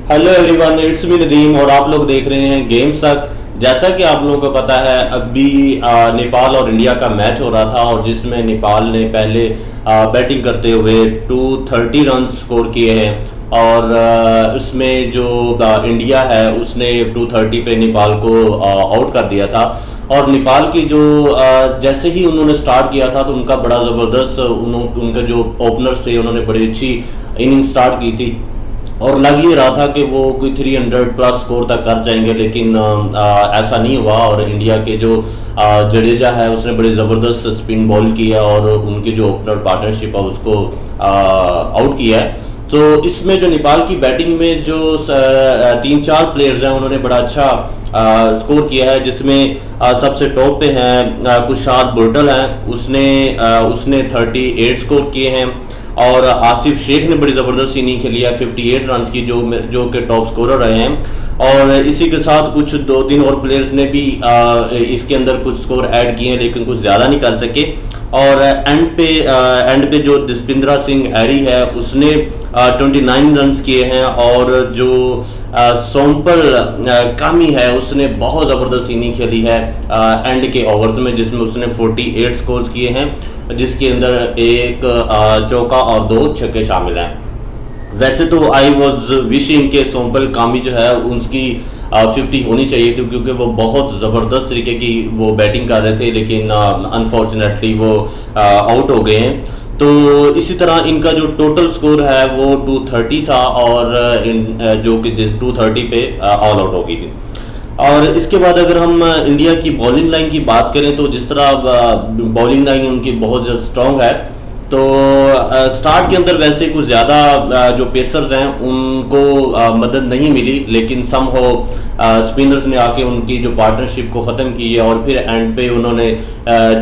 Hello everyone, it's me Nadeem और आप लोग देख रहे हैं गेम्स तक। जैसा कि आप लोगों को पता है, अभी नेपाल और इंडिया का मैच हो रहा था और जिसमें नेपाल ने पहले बैटिंग करते हुए 230 रन स्कोर किए हैं और उसमें जो इंडिया है उसने 230 पे नेपाल को आउट कर दिया था। और नेपाल की जो जैसे ही उन्होंने स्टार्ट किया था तो उनका बड़ा ज़बरदस्त उनके जो ओपनर्स थे उन्होंने बड़ी अच्छी इनिंग स्टार्ट की थी और लग ही रहा था कि वो कोई 300 प्लस स्कोर तक कर जाएंगे, लेकिन ऐसा नहीं हुआ। और इंडिया के जो जडेजा है उसने बड़ी ज़बरदस्त स्पिन बॉल किया और उनकी जो ओपनर पार्टनरशिप है उसको आउट किया है। तो इसमें जो नेपाल की बैटिंग में जो 3-4 प्लेयर्स हैं उन्होंने बड़ा अच्छा स्कोर किया है, जिसमें सबसे टॉप पे हैं कुशाद बुर्टल हैं, उसने 38 स्कोर किए हैं और आसिफ शेख ने बड़ी ज़बरदस्त इनिंग खेली है 58 रन की, जो कि टॉप स्कोरर रहे हैं। और इसी के साथ कुछ 2-3 और प्लेयर्स ने भी इसके अंदर कुछ स्कोर ऐड किए हैं, लेकिन कुछ ज़्यादा नहीं कर सके। और एंड पे जो दिस्पिंद्रा सिंह एरी है उसने 29 रन किए हैं और जो सोमपल कामी है उसने बहुत ज़बरदस्त इनिंग खेली है एंड के ओवर्स में, जिसमें उसने 48 स्कोर्स किए हैं, जिसके अंदर एक चौका और 2 छक्के शामिल हैं। वैसे तो आई वॉज विशिंग के सोमपल कामी जो है उसकी 50 होनी चाहिए थी, क्योंकि वो बहुत ज़बरदस्त तरीके की वो बैटिंग कर रहे थे, लेकिन अनफॉर्चुनेटली वो आउट हो गए हैं। तो इसी तरह इनका जो टोटल स्कोर है वो 230 था और जो कि जिस 230 पे ऑल आउट हो गई थी। और इसके बाद अगर हम इंडिया की बॉलिंग लाइन की बात करें तो जिस तरह बॉलिंग लाइन उनकी बहुत ज़्यादा स्ट्रॉन्ग है, तो स्टार्ट के अंदर वैसे कुछ ज़्यादा जो पेसर्स हैं उनको मदद नहीं मिली, लेकिन सम हो स्पिनर्स ने आके उनकी जो पार्टनरशिप को ख़त्म की है और फिर एंड पे उन्होंने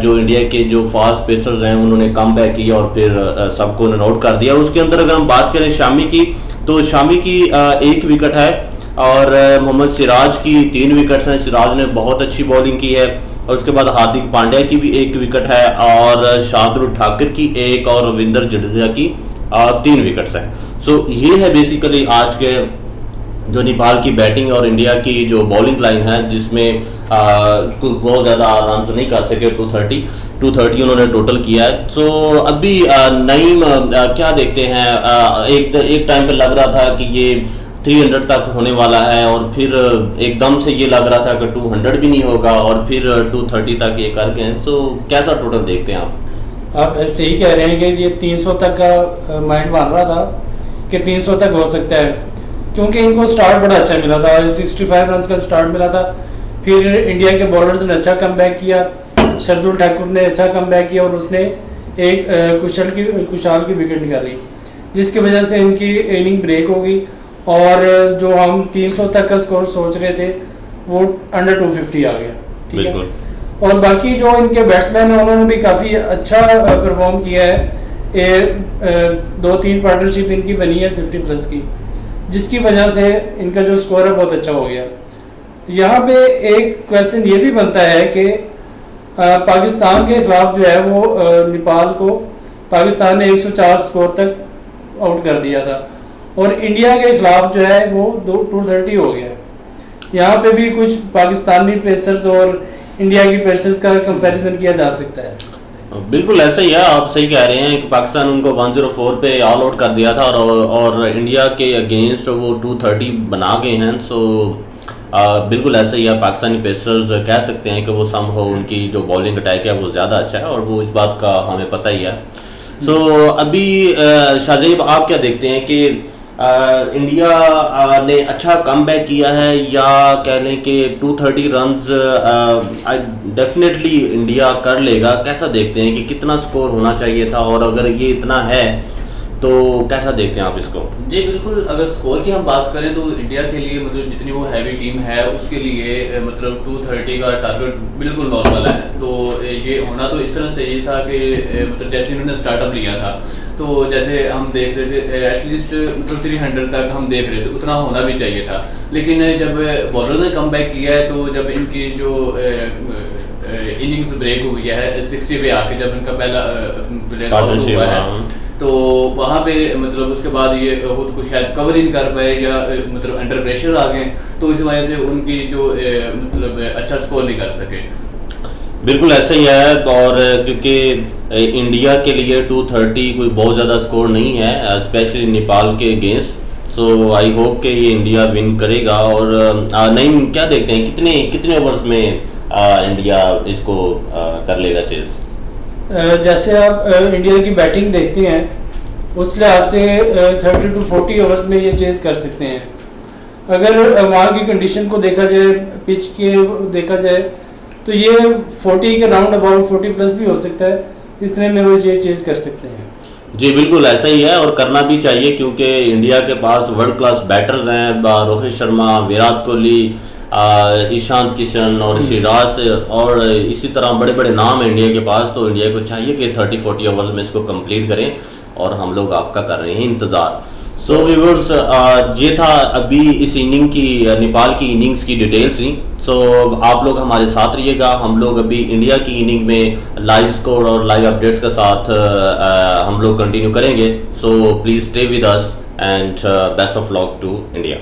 जो इंडिया के जो फास्ट पेसर्स हैं उन्होंने कम बैक किया और फिर सबको उन्होंने आउट कर दिया। उसके अंदर अगर हम बात करें शामी की, तो शामी की 1 विकेट है और मोहम्मद सिराज की 3 विकेट्स हैं। सिराज ने बहुत अच्छी बॉलिंग की है। और उसके बाद हार्दिक पांड्या की भी 1 विकेट है और शार्दुल ठाकुर की 1 और रविंद्र जडेजा की 3 विकेट्स हैं। सो ये है बेसिकली आज के जो नेपाल की बैटिंग और इंडिया की जो बॉलिंग लाइन है, जिसमें कुछ बहुत ज़्यादा रन नहीं कर सके। 230 उन्होंने टोटल किया है। सो अभी नईम क्या देखते हैं, एक टाइम पे लग रहा था कि ये 300 तक होने वाला है और फिर एकदम से ये लग रहा था कि 200 भी नहीं होगा और फिर 230 तक ये कर गए। सो कैसा टोटल देखते हैं आप सही कह रहे हैं कि ये 300 तक का माइंड मान रहा था कि 300 तक हो सकता है, क्योंकि इनको स्टार्ट बड़ा अच्छा मिला था। 65 रन का स्टार्ट मिला था, फिर इंडिया के बॉलर्स ने अच्छा कमबैक किया, शार्दुल ठाकुर ने अच्छा कमबैक किया और उसने एक कुशाल की विकेट निकाली, जिसकी वजह से इनकी इनिंग ब्रेक हो गई और जो हम 300 तक का स्कोर सोच रहे थे वो अंडर 250 आ गया। ठीक है। और बाकी जो इनके बैट्समैन हैं उन्होंने भी काफ़ी अच्छा परफॉर्म किया है। 2-3 पार्टनरशिप इनकी बनी है 50 प्लस की, जिसकी वजह से इनका जो स्कोर है बहुत अच्छा हो गया। यहाँ पे एक क्वेश्चन ये भी बनता है कि पाकिस्तान के खिलाफ जो है वो नेपाल को पाकिस्तान ने 104 स्कोर तक आउट कर दिया था और इंडिया के खिलाफ जो है वो 230 हो गया। यहाँ पे भी कुछ पाकिस्तानी पेसर्स और इंडिया की पेसर्स का कंपैरिजन किया जा सकता है। बिल्कुल ऐसा ही है, आप सही कह रहे हैं कि पाकिस्तान उनको 104 पे ऑल आउट कर दिया था और इंडिया के अगेंस्ट वो 230 बना गए हैं। सो बिल्कुल ऐसा ही है, पाकिस्तानी पेसर्स कह सकते हैं कि वो सम हो उनकी जो बॉलिंग अटैक है वो ज़्यादा अच्छा है और वो इस बात का हमें पता ही है। सो अभी शाहजेब आप क्या देखते हैं कि इंडिया ने अच्छा कमबैक किया है या कह लें कि 230 रन्स डेफिनेटली इंडिया कर लेगा? कैसा देखते हैं कि कितना स्कोर होना चाहिए था और अगर ये इतना है तो कैसा देखते हैं आप इसको? जी बिल्कुल, अगर स्कोर की हम बात करें तो इंडिया के लिए मतलब जितनी वो हैवी टीम है उसके लिए मतलब 230 का टारगेट बिल्कुल नॉर्मल है। तो ये होना तो इस तरह से ये था कि मतलब जैसे इन्होंने स्टार्टअप लिया था तो जैसे हम देख रहे थे एटलीस्ट मतलब 300 तक हम देख रहे थे, उतना होना भी चाहिए था। लेकिन जब बॉलर्स ने कम बैक किया है तो जब इनकी जो इनिंग्स ब्रेक हुई है 60 पे आके जब इनका पहला हुआ है तो वहाँ पे मतलब उसके बाद ये खुद को शायद कवर इन कर पाए या मतलब अंडर प्रेशर आ गए, तो इस वजह से उनकी जो मतलब अच्छा स्कोर नहीं कर सके। बिल्कुल ऐसा ही है, और क्योंकि इंडिया के लिए 230 कोई बहुत ज़्यादा स्कोर नहीं है, स्पेशली नेपाल के अगेंस्ट। सो आई होप कि ये इंडिया विन करेगा। और नहीं, क्या देखते हैं कितने ओवर्स में इंडिया इसको कर लेगा चेस? जैसे आप इंडिया की बैटिंग देखते हैं उस लिहाज से 30 to 40 ओवर्स में ये चेस कर सकते हैं। अगर वहाँ की कंडीशन को देखा जाए, पिच के देखा जाए, तो ये 40 के राउंड अबाउट 40 प्लस भी हो सकता है, इतने में वो ये चेस कर सकते हैं। जी बिल्कुल ऐसा ही है, और करना भी चाहिए, क्योंकि इंडिया के पास वर्ल्ड क्लास बैटर्स हैं, रोहित शर्मा, विराट कोहली, ईशांत किशन और सिराज, और इसी तरह बड़े बड़े नाम हैं इंडिया के पास। तो इंडिया को चाहिए कि 30-40 ओवर्स में इसको कंप्लीट करें, और हम लोग आपका कर रहे हैं इंतज़ार। सो व्यूअर्स, ये था अभी इस इनिंग की, नेपाल की इनिंग्स की डिटेल्स ही। सो आप लोग हमारे साथ रहिएगा, हम लोग अभी इंडिया की इनिंग में लाइव स्कोर और लाइव अपडेट्स के साथ हम लोग कंटिन्यू करेंगे। So please stay with us and best of luck to India.